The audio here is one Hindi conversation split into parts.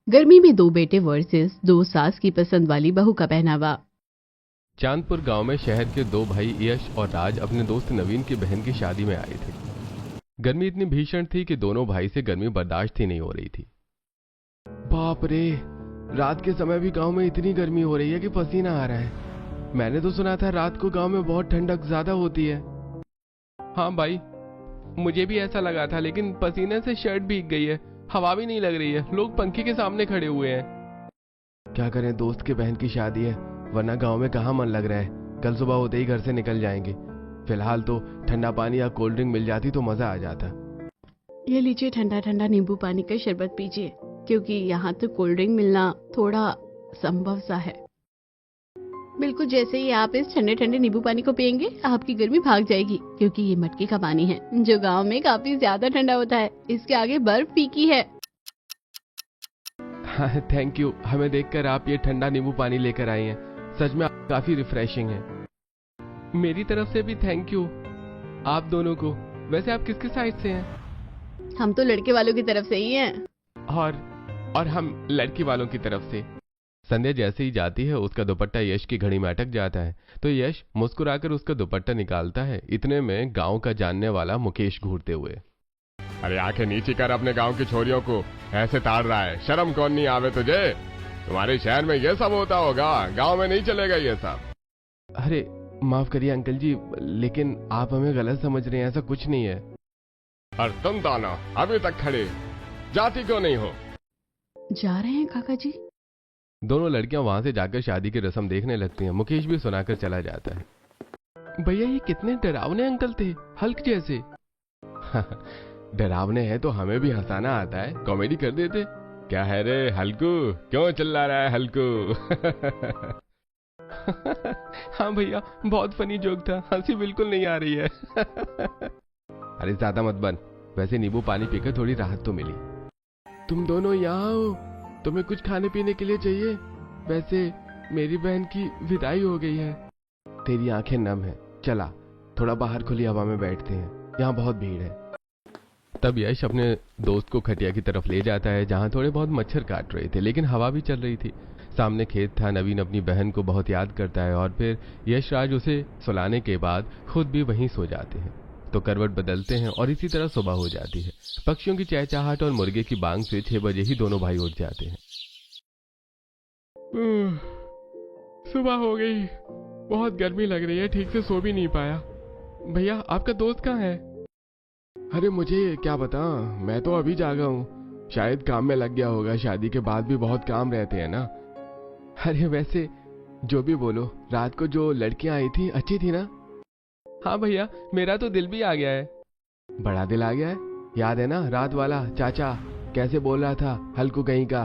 गर्मी में दो बेटे वर्सेस दो सास की पसंद वाली बहू का पहनावा। चांदपुर गांव में शहर के दो भाई यश और राज अपने दोस्त नवीन की बहन की शादी में आए थे। गर्मी इतनी भीषण थी कि दोनों भाई से गर्मी बर्दाश्त ही नहीं हो रही थी। बाप रे, रात के समय भी गांव में इतनी गर्मी हो रही है कि पसीना आ रहा है। मैंने तो सुना था रात को गांव में बहुत ठंडक ज्यादा होती है। हाँ भाई, मुझे भी ऐसा लगा था, लेकिन पसीने से शर्ट भीग गई है, हवा भी नहीं लग रही है, लोग पंखे के सामने खड़े हुए हैं। क्या करें, दोस्त के बहन की शादी है, वरना गांव में कहाँ मन लग रहा है। कल सुबह होते ही घर से निकल जाएंगे। फिलहाल तो ठंडा पानी या कोल्ड ड्रिंक मिल जाती तो मजा आ जाता। ये लीजिए ठंडा ठंडा नींबू पानी का शरबत पीजिए, क्योंकि यहाँ तो कोल्ड ड्रिंक मिलना थोड़ा संभव सा है। बिल्कुल जैसे ही आप इस ठंडे ठंडे नींबू पानी को पियेंगे आपकी गर्मी भाग जाएगी, क्योंकि ये मटके का पानी है जो गांव में काफी ज्यादा ठंडा होता है। इसके आगे बर्फ फीकी है। हाँ, थैंक यू। हमें देखकर आप ये ठंडा नींबू पानी लेकर आए हैं, सच में काफी रिफ्रेशिंग है। मेरी तरफ से भी थैंक यू आप दोनों को। वैसे आप किसके साइड से हैं? हम तो लड़के वालों की तरफ से ही हैं। और हम लड़की वालों की तरफ से। संध्या जैसे ही जाती है उसका दुपट्टा यश की घड़ी में अटक जाता है, तो यश मुस्कुराकर उसका दुपट्टा निकालता है। इतने में गांव का जानने वाला मुकेश घूरते हुए, अरे आंखें नीची कर, अपने गांव की छोरियों को ऐसे ताड़ रहा है। शर्म कौन नहीं आवे तुझे? तुम्हारे शहर में ये सब होता होगा, गांव में नहीं चलेगा ये सब। अरे माफ करिए अंकल जी, लेकिन आप हमें गलत समझ रहे हैं, ऐसा कुछ नहीं है। और तुम दोनों अभी तक खड़े, जाती क्यों नहीं हो? जा रहे हैं काका जी। दोनों लड़कियां वहां से जाकर शादी की रस्म देखने लगती हैं। मुकेश भी सुनाकर चला जाता है। भैया ये कितने डरावने अंकल थे, हल्क जैसे। डरावने हैं तो हमें भी हंसाना आता है, कॉमेडी कर देते। क्या है रे हल्कू, क्यों चिल्ला रहा है हल्कू? हाँ भैया, बहुत फनी जोक था, हंसी बिल्कुल नहीं आ रही है। अरे ज्यादा मत बन। वैसे नींबू पानी पीकर थोड़ी राहत तो मिली। तुम दोनों यहाँ हो, तुम्हें कुछ खाने पीने के लिए चाहिए? वैसे मेरी बहन की विदाई हो गई है। तेरी आंखें नम है, चला थोड़ा बाहर खुली हवा में बैठते हैं, यहाँ बहुत भीड़ है। तब यश अपने दोस्त को खटिया की तरफ ले जाता है, जहाँ थोड़े बहुत मच्छर काट रहे थे, लेकिन हवा भी चल रही थी। सामने खेत था। नवीन अपनी बहन को बहुत याद करता है और फिर यश राज उसे सुलाने के बाद खुद भी वहीं सो जाते हैं। तो करवट बदलते हैं और इसी तरह सुबह हो जाती है। पक्षियों की चहचहाहट और मुर्गे की बांग से 6 बजे ही दोनों भाई उठ जाते हैं। सुबह हो गई, बहुत गर्मी लग रही है, ठीक से सो भी नहीं पाया। भैया आपका दोस्त कहाँ है? अरे मुझे क्या पता, मैं तो अभी जागा हूँ, शायद काम में लग गया होगा। शादी के बाद भी बहुत काम रहते हैं ना। अरे वैसे जो भी बोलो, रात को जो लड़कियां आई थी अच्छी थी ना? हाँ भैया, मेरा तो दिल भी आ गया है। बड़ा दिल आ गया है? याद है ना रात वाला चाचा कैसे बोल रहा था, हल्कू कहीं का।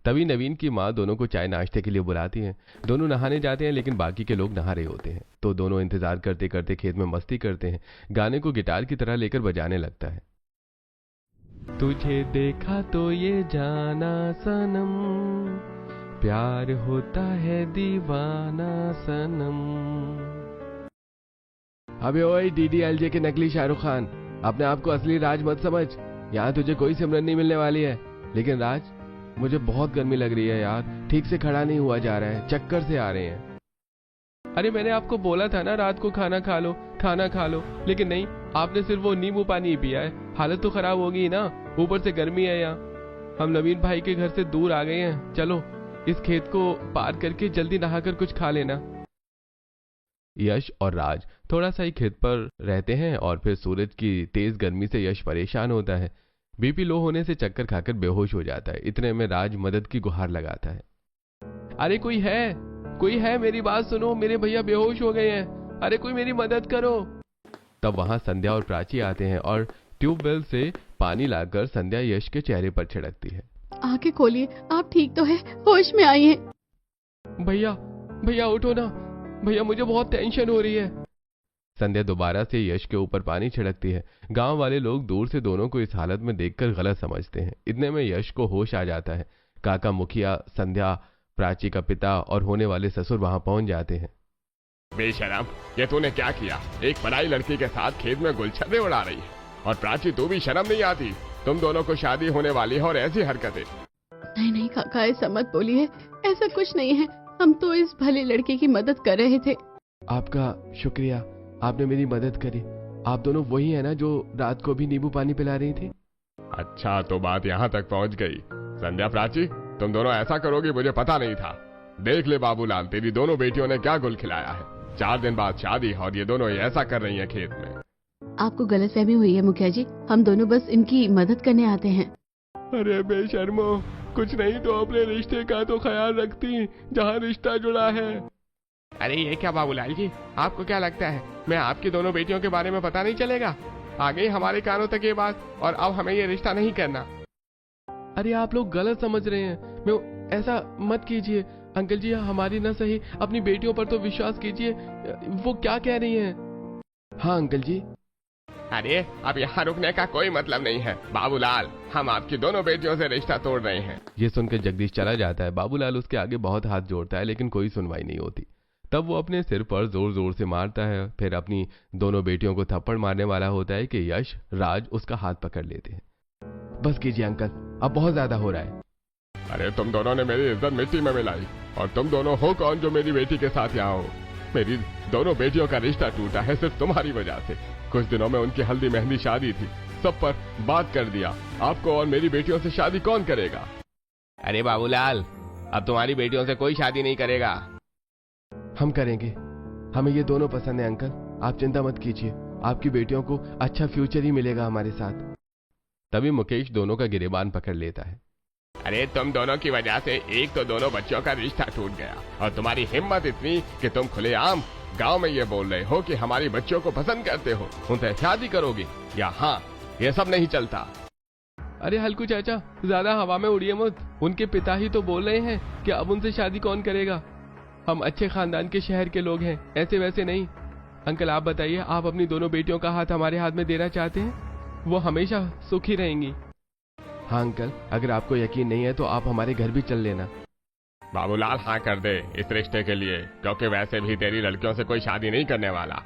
तभी नवीन की माँ दोनों को चाय नाश्ते के लिए बुलाती हैं। दोनों नहाने जाते हैं, लेकिन बाकी के लोग नहा रहे होते हैं, तो दोनों इंतजार करते करते खेत में मस्ती करते हैं। गाने को गिटार की तरह लेकर बजाने लगता है। तुझे देखा तो ये जाना सनम, प्यार होता है दीवाना सनम। अबे ओए DDLJ के नकली शाहरुख खान, अपने आप को असली राज मत समझ। यहाँ तुझे कोई सिमरन नहीं मिलने वाली है। लेकिन राज, मुझे बहुत गर्मी लग रही है यार, ठीक से खड़ा नहीं हुआ जा रहा है, चक्कर से आ रहे हैं। अरे मैंने आपको बोला था ना रात को खाना खा लो, लेकिन नहीं, आपने सिर्फ वो नींबू पानी ही पिया है। हालत तो खराब होगी ना, ऊपर से गर्मी है यहाँ। हम नवीन भाई के घर से दूर आ गए हैं, चलो इस खेत को पार करके जल्दी नहाकर कुछ खा लेना। यश और राज थोड़ा सा ही खेत पर रहते हैं और फिर सूरज की तेज गर्मी से यश परेशान होता है। बीपी लो होने से चक्कर खाकर बेहोश हो जाता है। इतने में राज मदद की गुहार लगाता है। अरे कोई है, मेरी बात सुनो, मेरे भैया बेहोश हो गए हैं, अरे कोई मेरी मदद करो। तब वहां संध्या और प्राची आते हैं और ट्यूबवेल से पानी लाकर संध्या यश के चेहरे पर छिड़कती है। आंखें खोलिए, आप ठीक तो है, होश में आई हैं। भैया उठो ना, भैया मुझे बहुत टेंशन हो रही है। संध्या दोबारा से यश के ऊपर पानी छिड़कती है। गांव वाले लोग दूर से दोनों को इस हालत में देखकर गलत समझते हैं। इतने में यश को होश आ जाता है। काका मुखिया, संध्या, प्राची का पिता और होने वाले ससुर वहां पहुंच जाते हैं। बेशरम, ये तूने क्या किया? एक पराई लड़की के साथ खेत में गुलछर्रे उड़ा रही है। और प्राची, तू भी शर्म नहीं आती? तुम दोनों को शादी होने वाली है और ऐसी हरकतें। काका ऐसा मत बोलिए, ऐसा कुछ नहीं है। हम तो इस भले लड़के की मदद कर रहे थे। आपका शुक्रिया, आपने मेरी मदद करी। आप दोनों वही है ना जो रात को भी नींबू पानी पिला रही थी? अच्छा, तो बात यहाँ तक पहुँच गई। संध्या, प्राची, तुम दोनों ऐसा करोगे मुझे पता नहीं था। देख ले बाबूलाल, तेरी दोनों बेटियों ने क्या गुल खिलाया है। 4 दिन बाद शादी और ये दोनों ऐसा कर रही हैं खेत में। आपको गलतफहमी हुई है मुखिया जी, हम दोनों बस इनकी मदद करने आते हैं। अरे बेशर्मो, कुछ नहीं तो अपने रिश्ते का तो ख्याल रखती जहाँ रिश्ता जुड़ा है। अरे ये क्या बाबूलाल जी, आपको क्या लगता है मैं आपकी दोनों बेटियों के बारे में पता नहीं चलेगा? आ गई हमारे कानों तक ये बात और अब हमें ये रिश्ता नहीं करना। अरे आप लोग गलत समझ रहे हैं। मैं ऐसा मत कीजिए अंकल जी, हमारी ना सही अपनी बेटियों पर तो विश्वास कीजिए। वो क्या कह रही हैं? हाँ अंकल जी। अरे अब यहाँ रुकने का कोई मतलब नहीं है बाबूलाल, हम आपकी दोनों बेटियों से रिश्ता तोड़ रहे हैं। ये सुनकर जगदीश चला जाता है। बाबूलाल उसके आगे बहुत हाथ जोड़ता है लेकिन कोई सुनवाई नहीं होती। तब वो अपने सिर पर जोर जोर से मारता है। फिर अपनी दोनों बेटियों को थप्पड़ मारने वाला होता है कि यश, राज उसका हाथ पकड़ लेते हैं। बस कीजिए अंकल, अब बहुत ज्यादा हो रहा है। अरे तुम दोनों ने मेरी इज्जत मिट्टी में मिलाई और तुम दोनों हो कौन जो मेरी बेटी के साथ यहाँ हो? मेरी दोनों बेटियों का रिश्ता टूटा है सिर्फ तुम्हारी वजह से। कुछ दिनों में उनकी हल्दी मेहंदी शादी थी, सब पर बात कर दिया। आपको और मेरी बेटियों से शादी कौन करेगा? अरे बाबूलाल, अब तुम्हारी बेटियों से कोई शादी नहीं करेगा। हम करेंगे, हमें ये दोनों पसंद है अंकल, आप चिंता मत कीजिए। आपकी बेटियों को अच्छा फ्यूचर ही मिलेगा हमारे साथ। तभी मुकेश दोनों का गिरेबान पकड़ लेता है। अरे तुम दोनों की वजह से एक तो दोनों बच्चों का रिश्ता टूट गया और तुम्हारी हिम्मत इतनी कि तुम खुलेआम गांव में ये बोल रहे हो कि हमारी बच्चों को पसंद करते हो, उनसे शादी करोगी। या हाँ, ये सब नहीं चलता। अरे हल्कू चाचा, ज्यादा हवा में उड़िए मत। उनके पिता ही तो बोल रहे हैं कि अब उनसे शादी कौन करेगा। हम अच्छे खानदान के शहर के लोग हैं, ऐसे वैसे नहीं। अंकल आप बताइए, आप अपनी दोनों बेटियों का हाथ हमारे हाथ में देना चाहते हैं? वो हमेशा सुखी रहेंगी। हाँ अंकल, अगर आपको यकीन नहीं है तो आप हमारे घर भी चल लेना। बाबूलाल हाँ कर दे इस रिश्ते के लिए, क्योंकि वैसे भी तेरी लड़कियों से कोई शादी नहीं करने वाला।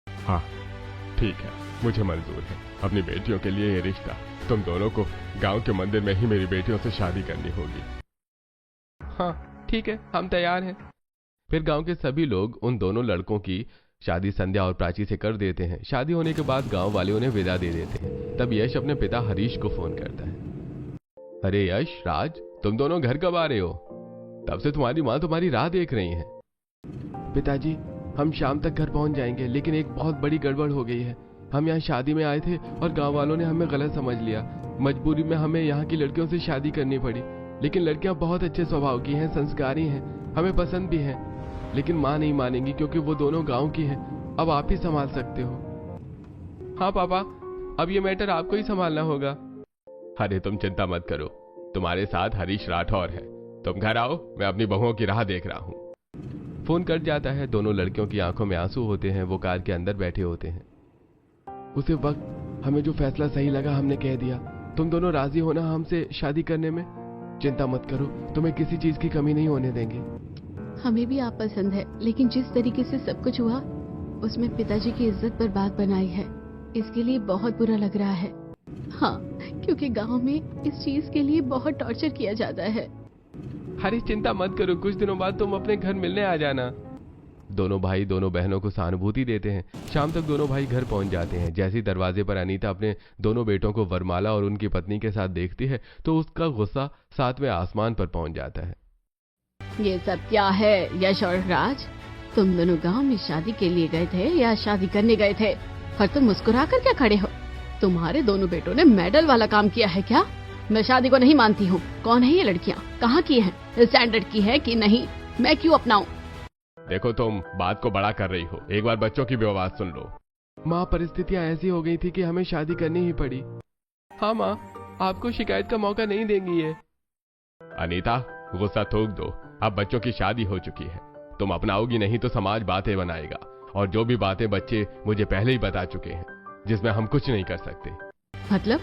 हाँ ठीक है, मुझे मंजूर है। अपनी बेटियों के लिए ये रिश्ता, तुम दोनों को गांव के मंदिर में ही मेरी बेटियों से शादी करनी होगी। हाँ ठीक है, हम तैयार हैं। फिर गांव के सभी लोग उन दोनों लड़कों की शादी संध्या और प्राची से कर देते हैं। शादी होने के बाद गांव वाले उन्हें विदा दे देते हैं। तब यश अपने पिता हरीश को फोन करता है। अरे यश, राज, तुम दोनों घर कब आ रहे हो? तब से तुम्हारी माँ तुम्हारी राह देख रही है। पिताजी, हम शाम तक घर पहुंच जाएंगे, लेकिन एक बहुत बड़ी गड़बड़ हो गई है। हम यहाँ शादी में आए थे और गांव वालों ने हमें गलत समझ लिया। मजबूरी में हमें यहाँ की लड़कियों से शादी करनी पड़ी। लेकिन लड़कियां बहुत अच्छे स्वभाव की हैं, संस्कारी हैं, हमें पसंद भी हैं। लेकिन माँ नहीं मानेंगी क्योंकि वो दोनों गांव की हैं। अब आप ही संभाल सकते हो। हाँ पापा, अब ये मैटर आपको ही संभालना होगा। अरे तुम चिंता मत करो, तुम्हारे साथ हरीश राठौर है। तुम घर आओ, मैं अपनी बहुओं की राह देख रहा हूँ। फोन कट जाता है। दोनों लड़कियों की आंखों में आंसू होते हैं। वो कार के अंदर बैठे होते हैं। उसी वक्त हमें जो फैसला सही लगा हमने कह दिया। तुम दोनों राजी हो ना हमसे शादी करने में? चिंता मत करो, तुम्हें किसी चीज की कमी नहीं होने देंगे। हमें भी आप पसंद है, लेकिन जिस तरीके से सब कुछ हुआ उसमें पिताजी की इज्जत पर बात बनाई है। इसके लिए बहुत बुरा लग रहा है। हाँ, क्योंकि गांव में इस चीज के लिए बहुत टॉर्चर किया जाता है। हरीश चिंता मत करो, कुछ दिनों बाद तुम अपने घर मिलने आ जाना। दोनों भाई दोनों बहनों को सहानुभूति देते हैं। शाम तक दोनों भाई घर पहुंच जाते हैं। जैसे ही दरवाजे पर अनीता अपने दोनों बेटों को वरमाला और उनकी पत्नी के साथ देखती है तो उसका गुस्सा 7वें आसमान पर पहुंच जाता है। ये सब क्या है यश और राज? तुम दोनों गांव में शादी के लिए गए थे या शादी करने गए थे? और तुम मुस्कुरा कर क्या खड़े हो? तुम्हारे दोनों बेटों ने मेडल वाला काम किया है क्या? मैं शादी को नहीं मानती हूँ। कौन है ये लड़कियाँ? कहाँ की हैं? स्टैंडर्ड की है कि नहीं? मैं क्यों अपनाऊं? देखो, तुम बात को बड़ा कर रही हो, एक बार बच्चों की भी आवाज सुन लो। माँ, परिस्थितियाँ ऐसी हो गई थी कि हमें शादी करनी ही पड़ी। हाँ माँ, आपको शिकायत का मौका नहीं देंगी ये। अनीता, गुस्सा थूक दो। अब बच्चों की शादी हो चुकी है, तुम अपनाओगी नहीं तो समाज बातें बनाएगा। और जो भी बातें बच्चे मुझे पहले ही बता चुके हैं, जिसमें हम कुछ नहीं कर सकते। मतलब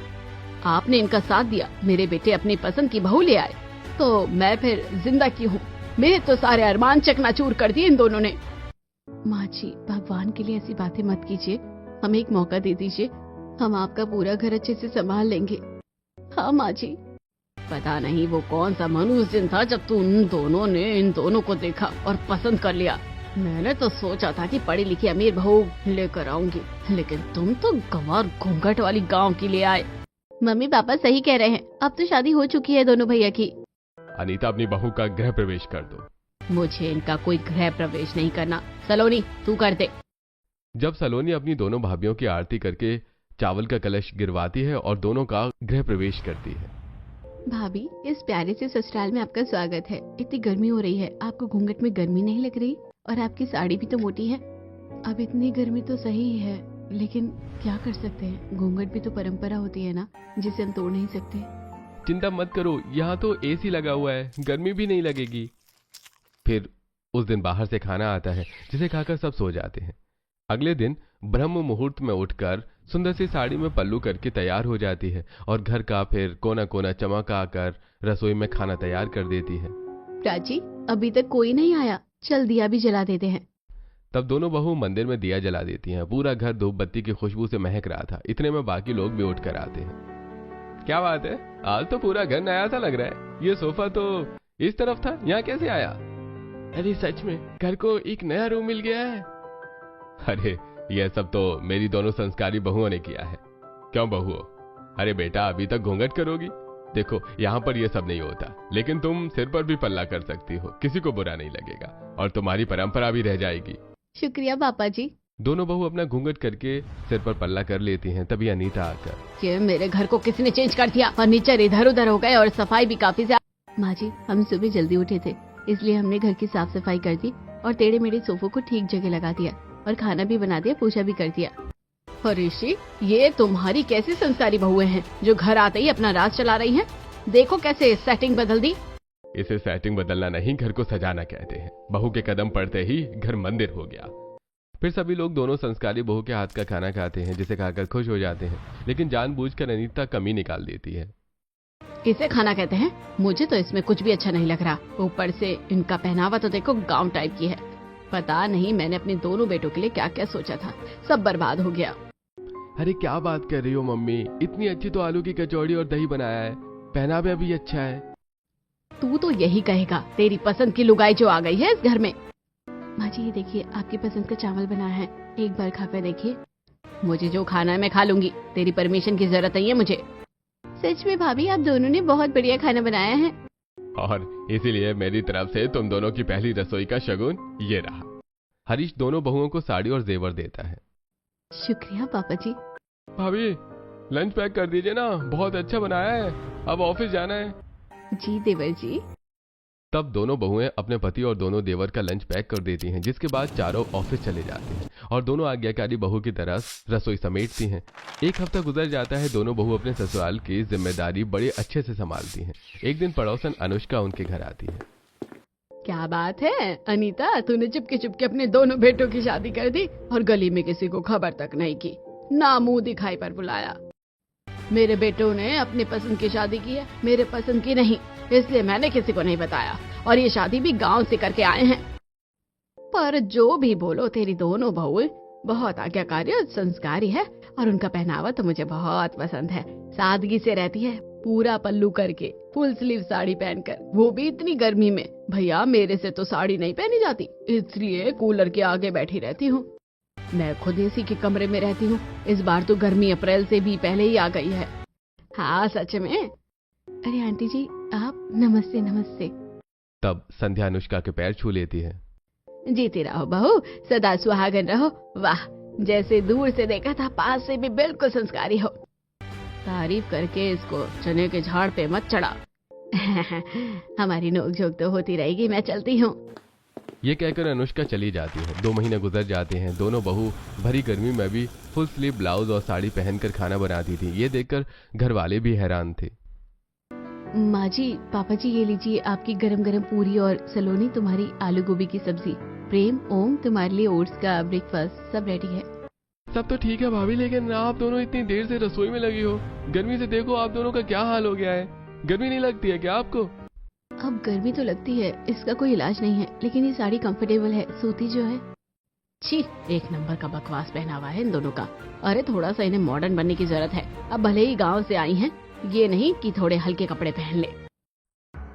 आपने इनका साथ दिया, मेरे बेटे अपनी पसंद की बहू ले आए, तो मैं फिर जिंदा क्यों हूँ? मेरे तो सारे अरमान चकनाचूर कर दिए इन दोनों ने। माँ जी, भगवान के लिए ऐसी बातें मत कीजिए, हमें एक मौका दे दीजिए। हम आपका पूरा घर अच्छे से संभाल लेंगे। हाँ माँ जी। पता नहीं वो कौन सा मनहूस दिन था जब तू उन दोनों ने इन दोनों को देखा और पसंद कर लिया। मैंने तो सोचा था कि पढ़ी लिखी अमीर बहू लेकर आऊंगी, लेकिन तुम तो गंवार घूंघट वाली गांव की ले आए। मम्मी पापा सही कह रहे हैं, अब तो शादी हो चुकी है दोनों भैया की। अनीता, अपनी बहू का गृह प्रवेश कर दो। मुझे इनका कोई गृह प्रवेश नहीं करना। सलोनी तू कर दे। जब सलोनी अपनी दोनों भाभियों की आरती करके चावल का कलश गिरवाती है और दोनों का गृह प्रवेश करती है। भाभी, इस प्यारे से ससुराल में आपका स्वागत है। इतनी गर्मी हो रही है, आपको घूंघट में गर्मी नहीं लग रही? और आपकी साड़ी भी तो मोटी है। अब इतनी गर्मी तो सही है, लेकिन क्या कर सकते हैं, घूंघट भी तो परंपरा होती है ना, जिसे हम तोड़ नहीं सकते। चिंता मत करो, यहाँ तो एसी लगा हुआ है, गर्मी भी नहीं लगेगी। फिर उस दिन बाहर से खाना आता है जिसे खाकर सब सो जाते हैं। अगले दिन ब्रह्म मुहूर्त में उठकर सुंदर सी साड़ी में पल्लू करके तैयार हो जाती है और घर का फिर कोना कोना चमका कर रसोई में खाना तैयार कर देती है। प्राची, अभी तक कोई नहीं आया, चल दिया भी जला देते हैं। तब दोनों बहू मंदिर में दिया जला देती हैं। पूरा घर धूप बत्ती की खुशबू से महक रहा था। इतने में बाकी लोग भी उठकर आते हैं। क्या बात है, आज तो पूरा घर नया सा लग रहा है। ये सोफा तो इस तरफ था, यहाँ कैसे आया? अरे सच में घर को एक नया रूम मिल गया है। अरे यह सब तो मेरी दोनों संस्कारी बहुओं ने किया है। क्यों बहुओं? अरे बेटा, अभी तक घूंघट करोगी? देखो, यहाँ पर यह सब नहीं होता, लेकिन तुम सिर पर भी पल्ला कर सकती हो, किसी को बुरा नहीं लगेगा और तुम्हारी परंपरा भी रह जाएगी। शुक्रिया पापा जी। दोनों बहू अपना घूंघट करके सिर पर पल्ला कर लेती हैं। तभी अनीता आकर, ये मेरे घर को किसने चेंज कर दिया? फर्नीचर इधर उधर हो गए और सफाई भी काफी ज्यादा। माँ जी, हम सुबह जल्दी उठे थे, इसलिए हमने घर की साफ सफाई कर दी और टेढ़े मेढ़े सोफों को ठीक जगह लगा दिया और खाना भी बना दिया, पूजा भी कर दिया। ऋषि, ये तुम्हारी कैसी संस्कारी बहुएं हैं जो घर आते ही अपना राज चला रही हैं? देखो कैसे सेटिंग बदल दी। इसे सेटिंग बदलना नहीं, घर को सजाना कहते हैं। बहू के कदम पड़ते ही घर मंदिर हो गया। फिर सभी लोग दोनों संस्कारी बहू के हाथ का खाना खाते हैं, जिसे खाकर खुश हो जाते हैं, लेकिन जानबूझकर अनीता कमी निकाल देती है। इसे खाना कहते हैं? मुझे तो इसमें कुछ भी अच्छा नहीं लग रहा। ऊपर से इनका पहनावा तो देखो गांव टाइप की है। पता नहीं मैंने अपने दोनों बेटों के लिए क्या क्या सोचा था, सब बर्बाद हो गया। अरे क्या बात कर रही हो मम्मी, इतनी अच्छी तो आलू की कचौड़ी और दही बनाया है, पहनावा भी अच्छा है। तू तो यही कहेगा, तेरी पसंद की लुगाई जो आ गई है इस घर में। माँ जी, ये देखिए आपकी पसंद का चावल बना है, एक बार खाकर देखिए। मुझे जो खाना है मैं खा लूंगी, तेरी परमिशन की जरूरत नहीं है मुझे। सच में भाभी, आप दोनों ने बहुत बढ़िया खाना बनाया है। और इसीलिए मेरी तरफ से तुम दोनों की पहली रसोई का शगुन ये रहा। हरीश दोनों बहुओं को साड़ी और जेवर देता है। शुक्रिया पापा जी। भाभी, लंच पैक कर दीजिए ना, बहुत अच्छा बनाया है, अब ऑफिस जाना है। जी देवर जी। तब दोनों बहुएं अपने पति और दोनों देवर का लंच पैक कर देती हैं, जिसके बाद चारों ऑफिस चले जाते हैं और दोनों आज्ञाकारी बहू की तरह रसोई समेटती हैं। एक हफ्ता गुजर जाता है। दोनों बहू अपने ससुराल की जिम्मेदारी बड़े अच्छे से संभालती हैं। एक दिन पड़ोसन अनुष्का उनके घर आती है। क्या बात है अनीता, तूने चुपके चुपके अपने दोनों बेटों की शादी कर दी और गली में किसी को खबर तक नहीं की, ना मुंह दिखाई पर बुलाया। मेरे बेटों ने अपनी पसंद की शादी की है, मेरे पसंद की नहीं, इसलिए मैंने किसी को नहीं बताया और ये शादी भी गांव से करके आए हैं। पर जो भी बोलो, तेरी दोनों बहुएं बहुत आज्ञाकारी और संस्कारी है और उनका पहनावा तो मुझे बहुत पसंद है। सादगी से रहती है, पूरा पल्लू करके, फुल स्लीव साड़ी पहनकर, वो भी इतनी गर्मी में। भैया, मेरे से तो साड़ी नहीं पहनी जाती, इसलिए कूलर के आगे बैठी रहती हूँ। मैं खुद एसी के कमरे में रहती हूँ। इस बार तो गर्मी अप्रैल से भी पहले ही आ गई है। हाँ सच में। अरे आंटी जी, आप नमस्ते नमस्ते। तब संध्या अनुष्का के पैर छू लेती है। जीती रहो बहू, सदा सुहागन रहो। वाह, जैसे दूर से देखा था पास से भी बिल्कुल संस्कारी हो। तारीफ करके इसको चने के झाड़ पे मत चढ़ा। हमारी नोकझोंक तो होती रहेगी, मैं चलती हूँ। ये कहकर अनुष्का चली जाती है। 2 महीने गुजर जाते हैं। दोनों बहू भरी गर्मी में भी फुल स्लीव ब्लाउज और साड़ी पहनकर खाना बनाती थी। ये देखकर घर वाले भी हैरान थे। माँ जी, पापा जी, ये लीजिए आपकी गरम गरम पूरी और सलोनी तुम्हारी आलू गोभी की सब्जी। प्रेम, ओम तुम्हारे लिए ओट्स का ब्रेकफास्ट, सब रेडी है। सब तो ठीक है भाभी, लेकिन आप दोनों इतनी देर से रसोई में लगी हो। गर्मी से देखो आप दोनों का क्या हाल हो गया है। गर्मी नहीं लगती है क्या आपको? अब गर्मी तो लगती है, इसका कोई इलाज नहीं है, लेकिन ये साड़ी कंफर्टेबल है, सूती जो है। छी, एक नंबर का बकवास पहनावा है इन दोनों का। अरे थोड़ा सा इन्हें मॉडर्न बनने की जरूरत है। अब भले ही गांव से आई हैं, ये नहीं कि थोड़े हल्के कपड़े पहन ले।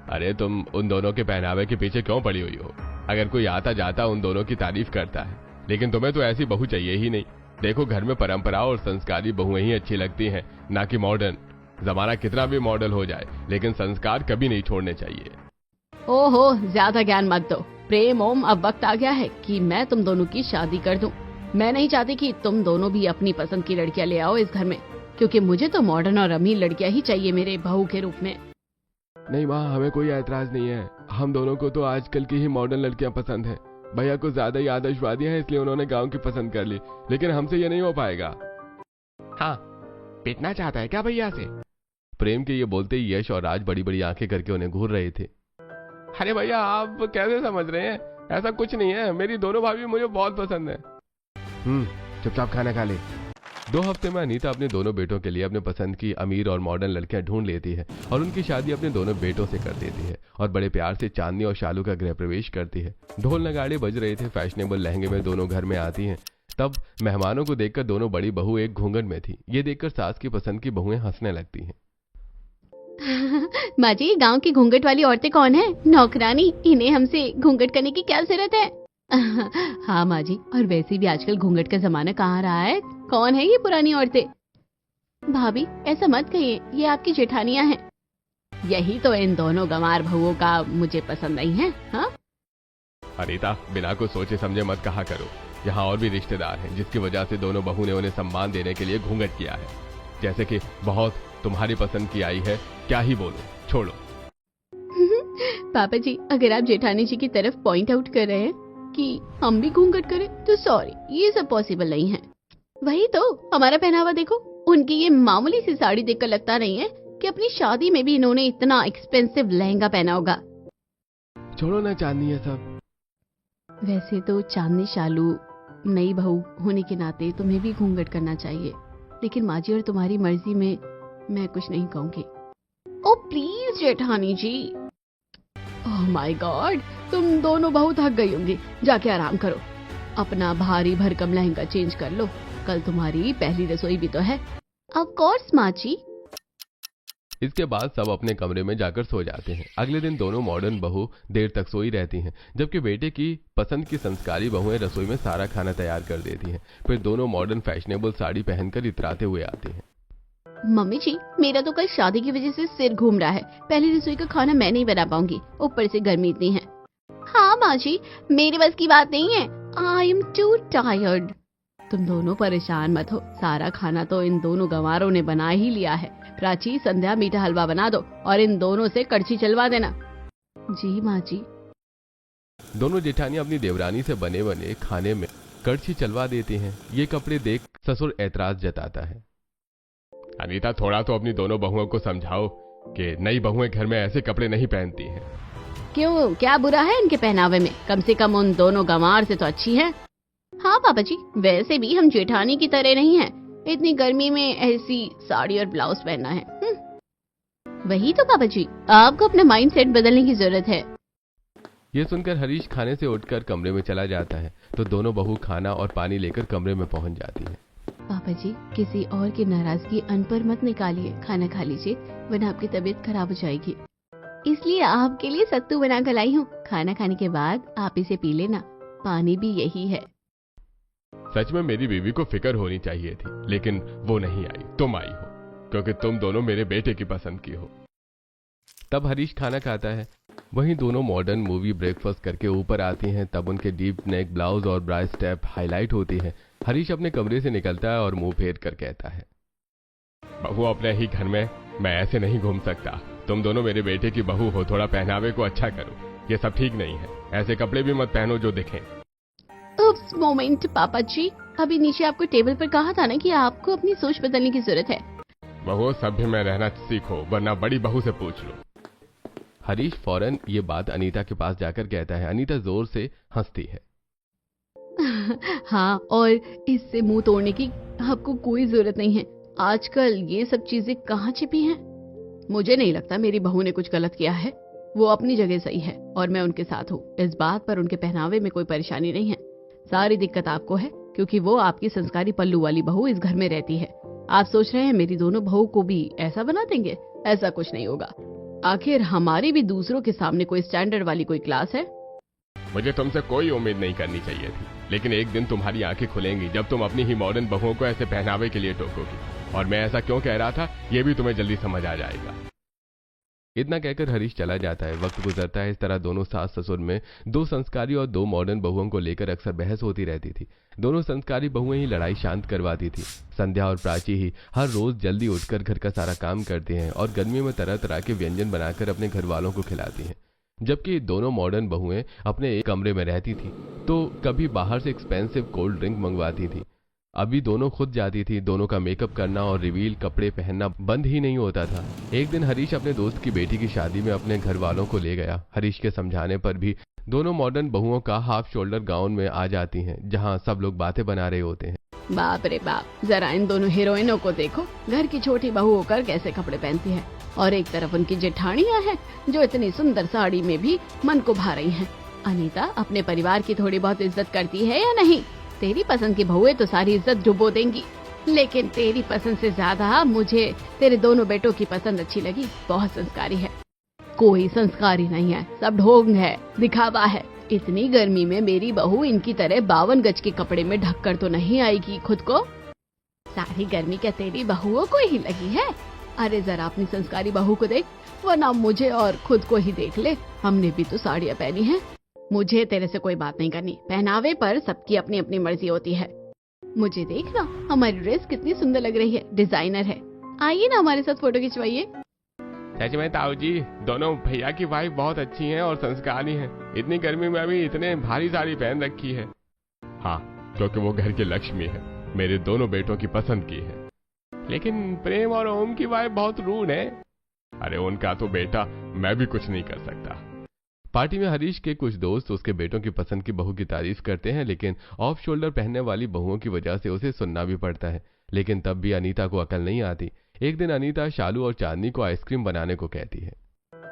अरे तुम उन दोनों के पहनावे के पीछे क्यों पड़ी हुई हो? अगर कोई आता जाता उन दोनों की तारीफ करता है, लेकिन तुम्हें तो ऐसी बहू चाहिए ही नहीं। देखो, घर में परंपरा और संस्कारी बहुएं ही अच्छी लगती हैं, ना कि मॉडर्न। जमाना कितना भी मॉडल हो जाए, लेकिन संस्कार कभी नहीं छोड़ने चाहिए। ओहो, ज्यादा ज्ञान मत दो। प्रेम ओम, अब वक्त आ गया है कि मैं तुम दोनों की शादी कर दूं। मैं नहीं चाहती कि तुम दोनों भी अपनी पसंद की लड़कियां ले आओ इस घर में, क्योंकि मुझे तो मॉडर्न और अमीर लड़कियां ही चाहिए मेरे बहू के रूप में। नहीं माँ, हमें कोई ऐतराज नहीं है। हम दोनों को तो आजकल की ही मॉडर्न लड़कियां पसंद है। भैया को ज्यादा ही आदर्शवादी हैं, इसलिए उन्होंने गांव की पसंद कर ली, लेकिन हमसे ये नहीं हो पाएगा। हाँ, पिटना चाहता है क्या भैया से? प्रेम के ये बोलते ही यश और राज बड़ी बड़ी आंखें करके उन्हें घूर रहे थे। अरे भैया, आप कैसे समझ रहे हैं? ऐसा कुछ नहीं है, मेरी दोनों भाभी मुझे बहुत पसंद है। चुपचाप खाना खा ले। 2 हफ्ते में अनीता अपने दोनों बेटों के लिए अपने पसंद की अमीर और मॉडर्न लड़कियां ढूंढ लेती है और उनकी शादी अपने दोनों बेटों से कर देती है और बड़े प्यार से चांदनी और शालू का गृह प्रवेश करती है। ढोल नगाड़े बज रहे थे, फैशनेबल लहंगे में दोनों घर में आती हैं। तब मेहमानों को देखकर दोनों बड़ी बहू एक घूंघट में थी। ये देखकर सास की पसंद की बहुएं हंसने लगती हैं। माँ जी, गाँव की घूंघट वाली औरतें कौन है? नौकरानी, इन्हें हमसे घूंघट करने की क्या जरूरत है? हाँ माँ जी, और वैसे भी आजकल घूंघट का जमाना कहाँ रहा है। कौन है ये पुरानी औरतें? भाभी, ऐसा मत कहिए, ये आपकी जेठानियाँ हैं। यही तो इन दोनों गंवार बहुओं का मुझे पसंद नहीं है। हाँ अनीता, बिना कुछ सोचे समझे मत कहा करो। यहाँ और भी रिश्तेदार हैं, जिसकी वजह से दोनों बहू ने उन्हें सम्मान देने के लिए घूंघट किया है। जैसे कि बहुत तुम्हारी पसंद की आई है, क्या ही बोलो, छोड़ो। पापा जी, अगर आप जेठानी जी की तरफ पॉइंट आउट कर रहे हैं कि हम भी घूंघट करें, तो सॉरी, ये सब पॉसिबल नहीं है। वही तो, हमारा पहनावा देखो। उनकी ये मामूली सी साड़ी देखकर लगता नहीं है कि अपनी शादी में भी इन्होंने इतना एक्सपेंसिव लहंगा पहना होगा। छोड़ो ना चांदनी ये सब। वैसे तो चांदनी शालू नई बहू होने के नाते तुम्हें भी घूंघट करना चाहिए, लेकिन माँ जी और तुम्हारी मर्जी में मैं कुछ नहीं कहूंगी। ओ प्लीज जेठानी जी। ओह माय गॉड, तुम दोनों बहुत थक गई होंगी, जाके आराम करो। अपना भारी भरकम लहंगा चेंज कर लो, कल तुम्हारी पहली रसोई भी तो है। ऑफ कोर्स माँ जी। इसके बाद सब अपने कमरे में जाकर सो जाते हैं। अगले दिन दोनों मॉडर्न बहू देर तक सोई रहती हैं, जबकि बेटे की पसंद की संस्कारी बहुएं रसोई में सारा खाना तैयार कर देती हैं। फिर दोनों मॉडर्न फैशनेबल साड़ी पहनकर इतराते हुए आती हैं। मम्मी जी, मेरा तो कल शादी की वजह से सिर घूम रहा है। पहली रसोई का खाना मैं नहीं बना पाऊंगी, ऊपर से गर्मी इतनी है। हाँ माँ जी, मेरे बस की बात नहीं है। I am to tired. तुम दोनों परेशान मत हो, सारा खाना तो इन दोनों गंवारों ने बना ही लिया है। प्राची, संध्या, मीठा हलवा बना दो और इन दोनों से कड़छी चलवा देना। जी माँ जी। दोनों जेठानियां अपनी देवरानी से बने बने खाने में कड़छी चलवा देती हैं। ये कपड़े देख ससुर ऐतराज जताता है। अनीता, थोड़ा तो अपनी दोनों बहुओं को समझाओ कि नई बहुएं घर में ऐसे कपड़े नहीं पहनती हैं। क्यों, क्या बुरा है इनके पहनावे में? कम से कम उन दोनों गंवार से तो अच्छी है। हाँ पापा जी, वैसे भी हम जेठानी की तरह नहीं हैं। इतनी गर्मी में ऐसी साड़ी और ब्लाउज पहनना है। वही तो पापा जी, आपको अपना माइंड सेट बदलने की जरूरत है। ये सुनकर हरीश खाने से उठकर कमरे में चला जाता है, तो दोनों बहू खाना और पानी लेकर कमरे में पहुंच जाती है। पापा जी, किसी और की नाराजगी अन पर मत निकालिए। खाना खा लीजिए, वरना आपकी तबीयत खराब हो जाएगी। इसलिए आपके लिए सत्तू बना कर लाई हूँ। खाना खाने के बाद आप इसे पी लेना। पानी भी यही है। सच में मेरी बीवी को फिक्र होनी चाहिए थी, लेकिन वो नहीं आई, तुम आई हो, क्योंकि तुम दोनों मेरे बेटे की पसंद की हो। तब हरीश खाना खाता है। वहीं दोनों मॉडर्न मूवी ब्रेकफास्ट करके ऊपर आती हैं। तब उनके डीप नेक ब्लाउज और ब्रा स्टेप हाईलाइट होती है। हरीश अपने कमरे से निकलता है और मुंह फेर कर कहता है, बहू, अपने ही घर में मैं ऐसे नहीं घूम सकता। तुम दोनों मेरे बेटे की बहू हो, थोड़ा पहनावे को अच्छा करो। ये सब ठीक नहीं है, ऐसे कपड़े भी मत पहनो जो दिखें। उप्स, मोमेंट पापा जी, अभी नीचे आपको टेबल पर कहा था ना कि आपको अपनी सोच बदलने की जरूरत है। बहू, सभ्य में रहना सीखो, वरना बड़ी बहू से पूछ लो। हरीश फौरन ये बात अनीता के पास जाकर कहता है। अनीता जोर से हंसती है। हाँ, और इससे मुंह तोड़ने की आपको कोई जरूरत नहीं है। आजकल ये सब चीजें कहाँ छिपी हैं। मुझे नहीं लगता मेरी बहू ने कुछ गलत किया है। वो अपनी जगह सही है और मैं उनके साथ हूँ। इस बात पर उनके पहनावे में कोई परेशानी नहीं है। सारी दिक्कत आपको है, क्योंकि वो आपकी संस्कारी पल्लू वाली बहू इस घर में रहती है। आप सोच रहे हैं मेरी दोनों बहू को भी ऐसा बना देंगे? ऐसा कुछ नहीं होगा। आखिर हमारी भी दूसरों के सामने कोई स्टैंडर्ड वाली कोई क्लास है। मुझे तुमसे कोई उम्मीद नहीं करनी चाहिए थी, लेकिन एक दिन तुम्हारी आंखें खुलेंगी जब तुम अपनी ही मॉडर्न बहुओं को ऐसे पहनावे के लिए टोकोगी। और मैं ऐसा क्यों कह रहा था ये भी तुम्हें जल्दी समझ आ जाएगा। इतना कहकर हरीश चला जाता है। वक्त गुजरता है। इस तरह दोनों सास ससुर में 2 संस्कारी और 2 मॉडर्न बहुओं को लेकर अक्सर बहस होती रहती थी। दोनों संस्कारी बहुएं ही लड़ाई शांत करवाती थी। संध्या और प्राची ही हर रोज जल्दी उठकर घर का सारा काम करती हैं और गर्मियों में तरह तरह के व्यंजन बनाकर अपने घर वालों को खिलाती हैं। जबकि दोनों मॉडर्न बहुएं अपने एक कमरे में रहती थी तो कभी बाहर से एक्सपेंसिव कोल्ड ड्रिंक मंगवाती थी। अभी दोनों खुद जाती थी। दोनों का मेकअप करना और रिवील कपड़े पहनना बंद ही नहीं होता था। एक दिन हरीश अपने दोस्त की बेटी की शादी में अपने घर वालों को ले गया। हरीश के समझाने पर भी दोनों मॉडर्न बहुओं का हाफ शोल्डर गाउन में आ जाती हैं, जहां सब लोग बातें बना रहे होते हैं। बाप रे बाप, जरा इन दोनों हीरोइनों को देखो, घर की छोटी बहू होकर कैसे कपड़े पहनती है, और एक तरफ उनकी जेठानियां हैं जो इतनी सुंदर साड़ी में भी मन को भा रही हैं। अनीता, अपने परिवार की थोड़ी बहुत इज्जत करती है या नहीं? तेरी पसंद की बहुएं तो सारी इज्जत डुबो देंगी, लेकिन तेरी पसंद से ज्यादा मुझे तेरे दोनों बेटों की पसंद अच्छी लगी। बहुत संस्कारी है। कोई संस्कारी नहीं है, सब ढोंग है, दिखावा है। इतनी गर्मी में मेरी बहू इनकी तरह 52 गज के कपड़े में ढककर तो नहीं आएगी खुद को। सारी गर्मी क्या तेरी बहुओं को ही लगी है? अरे जरा अपनी संस्कारी बहू को देख, वरना मुझे और खुद को ही देख ले। हमने भी तो साड़ियाँ पहनी हैं। मुझे तेरे से कोई बात नहीं करनी। पहनावे पर सबकी अपनी अपनी मर्जी होती है। मुझे देखना, हमारी ड्रेस कितनी सुंदर लग रही है, डिजाइनर है। आइए ना हमारे साथ फोटो खिंचवाइए। सच में ताऊ जी, दोनों भैया की वाइफ बहुत अच्छी हैं और संस्कारी हैं। इतनी गर्मी में भी इतने भारी साड़ी पहन रखी है। हाँ, क्योंकि वो घर की लक्ष्मी है, मेरे दोनों बेटों की पसंद की है। लेकिन प्रेम और ओम की वाइफ बहुत रूड है। अरे उनका तो बेटा, मैं भी कुछ नहीं कर सकता। पार्टी में हरीश के कुछ दोस्त उसके बेटों की पसंद की बहू की तारीफ करते हैं, लेकिन ऑफ शोल्डर पहनने वाली बहुओं की वजह से उसे सुनना भी पड़ता है। लेकिन तब भी अनीता को अकल नहीं आती। एक दिन अनीता शालू और चांदनी को आइसक्रीम बनाने को कहती है।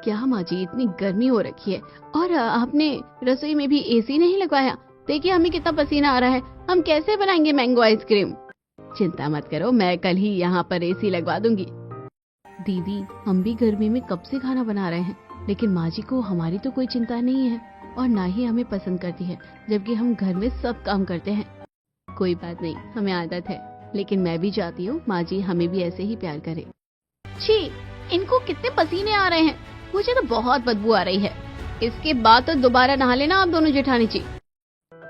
क्या माँ जी, इतनी गर्मी हो रखी है और आपने रसोई में भी एसी नहीं लगवाया? देखिए हमें कितना पसीना आ रहा है, हम कैसे बनाएंगे मैंगो आइसक्रीम? चिंता मत करो, मैं कल ही यहाँ पर एसी लगवा दूंगी। दीदी, हम भी गर्मी में कब से खाना बना रहे हैं, लेकिन माँ जी को हमारी तो कोई चिंता नहीं है और ना ही हमें पसंद करती है, जबकि हम घर में सब काम करते हैं। कोई बात नहीं, हमें आदत है, लेकिन मैं भी चाहती हूँ माँ जी हमें भी ऐसे ही प्यार करे। छी, इनको कितने पसीने आ रहे हैं, मुझे तो बहुत बदबू आ रही है। इसके बाद तो दोबारा नहा लेना आप दोनों जेठानी जी।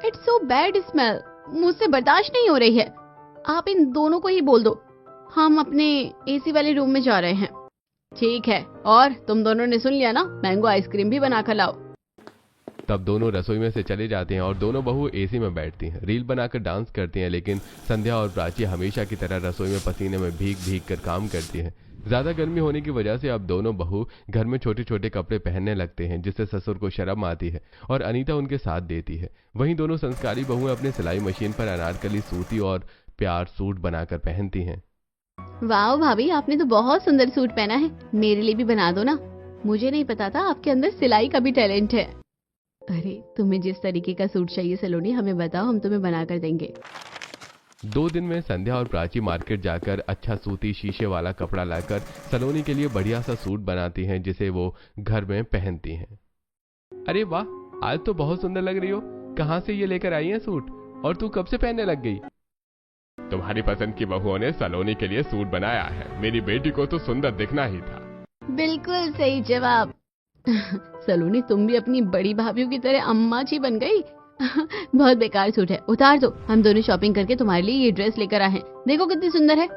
इट्स सो बैड स्मेल, मुझसे बर्दाश्त नहीं हो रही है। आप इन दोनों को ही बोल दो, हम अपने एसी वाले रूम में जा रहे हैं। ठीक है, और तुम दोनों ने सुन लिया ना, मैंगो आइसक्रीम भी बना कर लाओ। तब दोनों रसोई में से चले जाते हैं और दोनों बहू एसी में बैठती हैं, रील बनाकर डांस करती हैं। लेकिन संध्या और प्राची हमेशा की तरह रसोई में पसीने में भीग भीग कर काम करती हैं। ज्यादा गर्मी होने की वजह से अब दोनों बहू घर में छोटे छोटे कपड़े पहनने लगते हैं, जिससे ससुर को शर्म आती है और अनीता उनके साथ देती है। वहीं दोनों संस्कारी बहुएं अपने सिलाई मशीन पर अनारकली सूती और प्यार सूट बनाकर पहनती हैं। वाह भाभी, आपने तो बहुत सुंदर सूट पहना है, मेरे लिए भी बना दो ना। मुझे नहीं पता था आपके अंदर सिलाई का भी टैलेंट है। अरे तुम्हें जिस तरीके का सूट चाहिए सलोनी, हमें बताओ, हम तुम्हें बना कर देंगे। 2 दिन में संध्या और प्राची मार्केट जाकर अच्छा सूती शीशे वाला कपड़ा लाकर सलोनी के लिए बढ़िया सा सूट बनाती हैं, जिसे वो घर में पहनती हैं। अरे वाह, आज तो बहुत सुंदर लग रही हो। कहाँ से ये लेकर आई है सूट, और तू कब से पहनने लग गई? तुम्हारी पसंद की बहुओं ने सलोनी के लिए सूट बनाया है। मेरी बेटी को तो सुंदर दिखना ही था। बिल्कुल सही जवाब। सलोनी, तुम भी अपनी बड़ी भाभीयों की तरह अम्मा जी बन गई। बहुत बेकार सूट है, उतार दो। हम दोनों शॉपिंग करके तुम्हारे लिए ये ड्रेस लेकर आए हैं, देखो कितनी सुंदर है।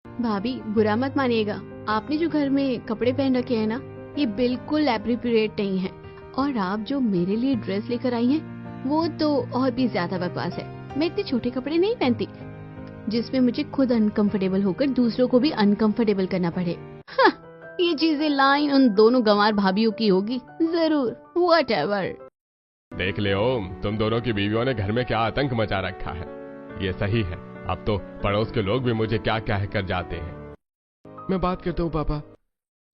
भाभी, बुरा मत मानिएगा, आपने जो घर में कपड़े पहन रखे हैं ना, ये बिल्कुल एप्रोप्रिएट नहीं है। और आप जो मेरे लिए ड्रेस लेकर आई हैं, वो तो और भी ज्यादा बकवास है। मैं इतने छोटे कपड़े नहीं पहनती जिसमें मुझे खुद अनकंफर्टेबल होकर दूसरों को भी अनकंफर्टेबल करना पड़े। हाँ, ये चीजें लाइन उन दोनों गंवार भाभीयों की होगी जरूर। व्हाटएवर। देख ले ओम, तुम दोनों की बीवियों ने घर में क्या आतंक मचा रखा है। ये सही है, अब तो पड़ोस के लोग भी मुझे क्या कह कर जाते हैं। मैं बात करता हूँ पापा।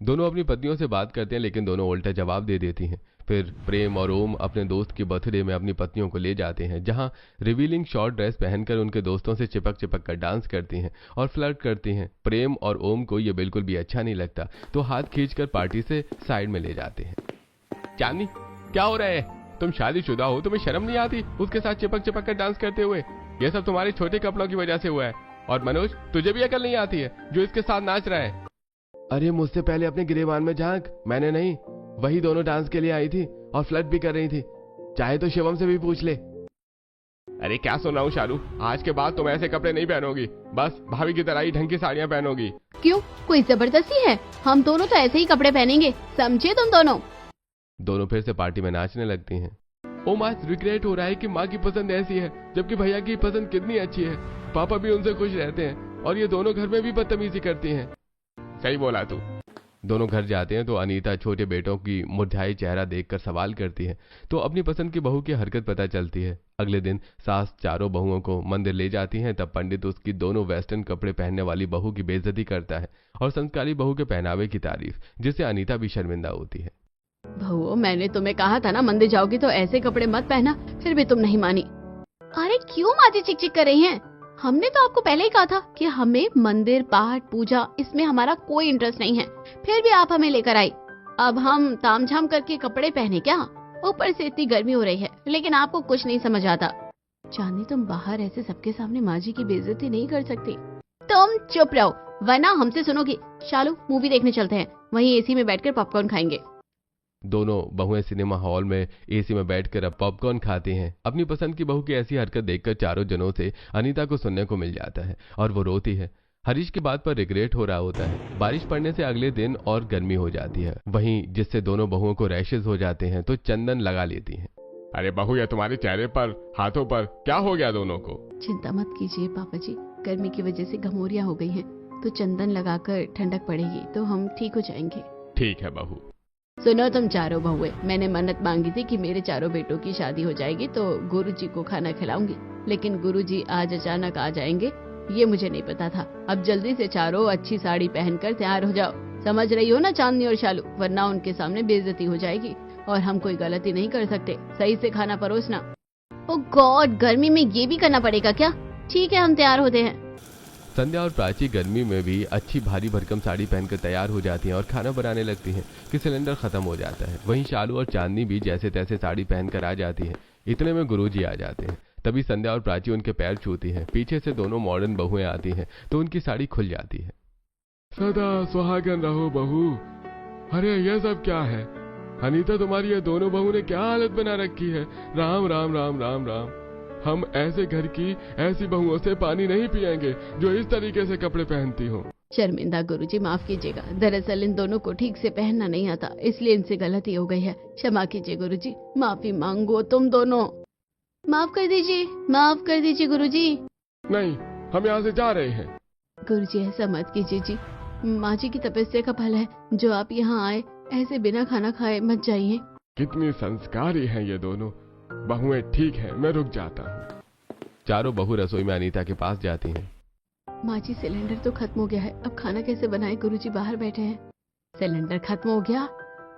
दोनों अपनी पत्नियों से बात करते हैं लेकिन दोनों उल्टा जवाब दे देती हैं। फिर प्रेम और ओम अपने दोस्त की बर्थडे में अपनी पत्नियों को ले जाते हैं, जहां रिवीलिंग शॉर्ट ड्रेस पहनकर उनके दोस्तों से चिपक चिपक कर डांस करती हैं और फ्लर्ट करती हैं। प्रेम और ओम को ये बिल्कुल भी अच्छा नहीं लगता, तो हाथ खींचकर पार्टी से साइड में ले जाते हैं। चांदनी, क्या हो रहा है? तुम शादीशुदा हो, तुम्हें शर्म नहीं आती उसके साथ चिपक चिपक कर डांस करते हुए? ये सब तुम्हारे छोटे कपड़ों की वजह से हुआ है। और मनोज, तुझे भी अकल नहीं आती है जो इसके साथ नाच रहा है? अरे मुझसे पहले अपने गिरेबान में झांक, मैंने नहीं, वही दोनों डांस के लिए आई थी और फ्लर्ट भी कर रही थी। चाहे तो शिवम से भी पूछ ले। अरे क्या सुन रहा हूँ शालू, आज के बाद तुम ऐसे कपड़े नहीं पहनोगी, बस भाभी की तरह ही ढंग की साड़ियाँ पहनोगी। क्यों, कोई जबरदस्ती है? हम दोनों तो ऐसे ही कपड़े पहनेंगे, समझे तुम दोनों? दोनों फिर से पार्टी में नाचने लगती हैं। ओम, आज रिग्रेट हो रहा है कि माँ की पसंद ऐसी है, जबकि भैया की पसंद कितनी अच्छी है। पापा भी उनसे खुश रहते हैं और ये दोनों घर में भी बदतमीजी करती हैं। सही बोला तू। दोनों घर जाते हैं तो अनीता छोटे बेटों की मुरझाई चेहरा देखकर सवाल करती है, तो अपनी पसंद की बहू की हरकत पता चलती है। अगले दिन सास चारों बहुओं को मंदिर ले जाती हैं, तब पंडित उसकी दोनों वेस्टर्न कपड़े पहनने वाली बहू की बेइज्जती करता है और संस्कारी बहू के पहनावे की तारीफ, जिससे अनीता भी शर्मिंदा होती है। बहू, मैंने तुम्हें कहा था ना मंदिर जाओगी तो ऐसे कपड़े मत पहना, फिर भी तुम नहीं मानी। अरे क्यों माँ जी चिक चिक कर रही हैं? हमने तो आपको पहले ही कहा था कि हमें मंदिर, पाठ, पूजा, इसमें हमारा कोई इंटरेस्ट नहीं है, फिर भी आप हमें लेकर आई। अब हम तामझाम करके कपड़े पहने क्या? ऊपर से इतनी गर्मी हो रही है, लेकिन आपको कुछ नहीं समझ आता। चांदनी, तुम बाहर ऐसे सबके सामने माँ जी की बेइज्जती नहीं कर सकती। तुम चुप रहो, वरना हमसे सुनोगी। शालू, मूवी देखने चलते हैं, वहीं एसी में बैठकर पॉपकॉर्न खाएंगे। दोनों बहुएं सिनेमा हॉल में एसी में बैठकर अब पॉपकॉर्न खाती हैं। अपनी पसंद की बहू की ऐसी हरकत देखकर चारों जनों से अनीता को सुनने को मिल जाता है और वो रोती है। हरीश की बात पर रिग्रेट हो रहा होता है। बारिश पड़ने से अगले दिन और गर्मी हो जाती है, वहीं जिससे दोनों बहुओं को रैशेज हो जाते हैं, तो चंदन लगा लेती हैं। अरे बहू, या तुम्हारे चेहरे पर, हाथों पर क्या हो गया दोनों को? चिंता मत कीजिए पापा जी, गर्मी की वजह से घमौरियां हो गई हैं, तो चंदन लगाकर ठंडक पड़ेगी तो हम ठीक हो जाएंगे। ठीक है बहू। सुनो तुम चारों बहुए, मैंने मन्नत मांगी थी कि मेरे चारों बेटों की शादी हो जाएगी तो गुरुजी को खाना खिलाऊंगी, लेकिन गुरुजी आज अचानक आ जाएंगे, ये मुझे नहीं पता था। अब जल्दी से चारों अच्छी साड़ी पहनकर तैयार हो जाओ, समझ रही हो ना चांदनी और शालू, वरना उनके सामने बेइज्जती हो जाएगी और हम कोई गलती नहीं कर सकते। सही से खाना परोसना। ओ गॉड, गर्मी में ये भी करना पड़ेगा क्या? ठीक है, हम तैयार होते हैं। संध्या और प्राची गर्मी में भी अच्छी भारी भरकम साड़ी पहनकर तैयार हो जाती हैं और खाना बनाने लगती हैं कि सिलेंडर खत्म हो जाता है। वहीं शालू और चांदनी भी जैसे तैसे साड़ी पहनकर आ जाती है। इतने में गुरुजी आ जाते हैं। तभी संध्या और प्राची उनके पैर छूती हैं। पीछे से दोनों मॉडर्न बहुएं आती हैं तो उनकी साड़ी खुल जाती है। सदा सुहागन रहो बहू। अरे ये सब क्या है? अनीता, तुम्हारी ये दोनों बहू ने क्या हालत बना रखी है? राम राम राम राम राम। हम ऐसे घर की ऐसी बहुओं से पानी नहीं पिएंगे जो इस तरीके से कपड़े पहनती हो। शर्मिंदा गुरुजी, माफ कीजिएगा, दरअसल इन दोनों को ठीक से पहनना नहीं आता, इसलिए इनसे गलती हो गई है। क्षमा कीजिए गुरुजी, माफी मांगो तुम दोनों। माफ कर दीजिए गुरुजी। नहीं, हम यहाँ से जा रहे हैं। गुरुजी ऐसा मत कीजिए जी, माँ जी की तपस्या का फल है जो आप यहाँ आए, ऐसे बिना खाना खाए मत जाइए। कितनी संस्कारी हैं ये दोनों बहुएं। ठीक है, मैं रुक जाता हूँ। चारों बहू रसोई में अनीता के पास जाती हैं। माँ जी, सिलेंडर तो खत्म हो गया है, अब खाना कैसे बनाए? गुरुजी बाहर बैठे हैं। सिलेंडर खत्म हो गया,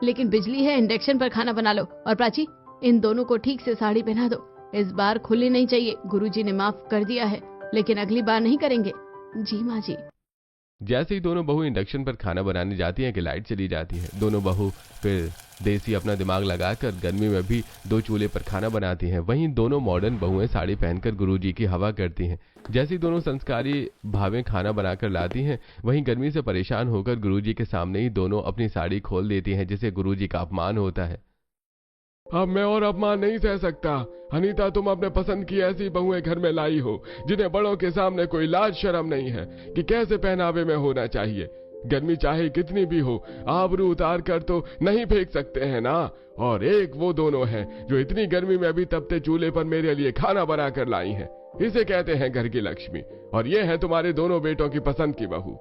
लेकिन बिजली है, इंडक्शन पर खाना बना लो। और प्राची, इन दोनों को ठीक से साड़ी पहना दो, इस बार खुली नहीं चाहिए। गुरुजी ने माफ कर दिया है, लेकिन अगली बार नहीं करेंगे। जी माँ जी। जैसे ही दोनों बहू इंडक्शन पर खाना बनाने जाती हैं कि लाइट चली जाती है। दोनों बहू फिर देसी अपना दिमाग लगाकर गर्मी में भी 2 चूल्हे पर खाना बनाती हैं। वहीं दोनों मॉडर्न बहुएं साड़ी पहनकर गुरुजी की हवा करती हैं। जैसे ही दोनों संस्कारी भावें खाना बनाकर लाती हैं, वहीं गर्मी से परेशान होकर गुरुजी के सामने ही दोनों अपनी साड़ी खोल देती हैं, जिससे गुरुजी का अपमान होता है। अब मैं और अपमान नहीं सह सकता। अनीता, तुम अपने पसंद की ऐसी बहुएं घर में लाई हो जिन्हें बड़ों के सामने कोई लाज शर्म नहीं है कि कैसे पहनावे में होना चाहिए। गर्मी चाहे कितनी भी हो, आबरू उतार कर तो नहीं फेंक सकते हैं ना। और एक वो दोनों हैं जो इतनी गर्मी में भी तपते चूल्हे पर मेरे लिए खाना बना कर लाई हैं। इसे कहते हैं घर की लक्ष्मी। और ये है तुम्हारे दोनों बेटों की पसंद की बहू।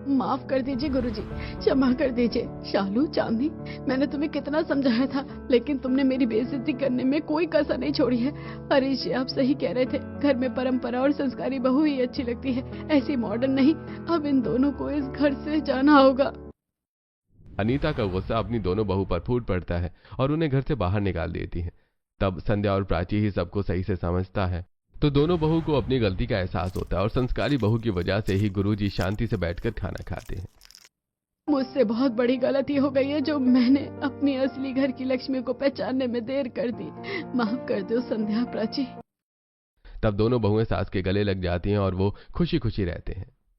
माफ कर दीजिए गुरुजी, क्षमा कर दीजिए। शालू, चांदनी, मैंने तुम्हें कितना समझाया था, लेकिन तुमने मेरी बेइज्जती करने में कोई कसर नहीं छोड़ी है। हरीश जी, आप सही कह रहे थे, घर में परंपरा और संस्कारी बहू ही अच्छी लगती है, ऐसी मॉडर्न नहीं। अब इन दोनों को इस घर से जाना होगा। अनीता का गुस्सा अपनी दोनों बहू पर फूट पड़ता है और उन्हें घर से बाहर निकाल देती है। तब संध्या और प्राची ही सबको सही से समझता है, तो दोनों बहू को अपनी गलती का एहसास होता है और संस्कारी बहू की वजह से ही गुरुजी शांति से बैठकर खाना खाते हैं। मुझसे बहुत बड़ी गलती हो गई है जो मैंने अपनी असली घर की लक्ष्मी को पहचानने में देर कर दी। माफ कर दो संध्या, प्राची। तब दोनों बहुएं सास के गले लग जाती हैं और वो खुशी खुशी रहते हैं।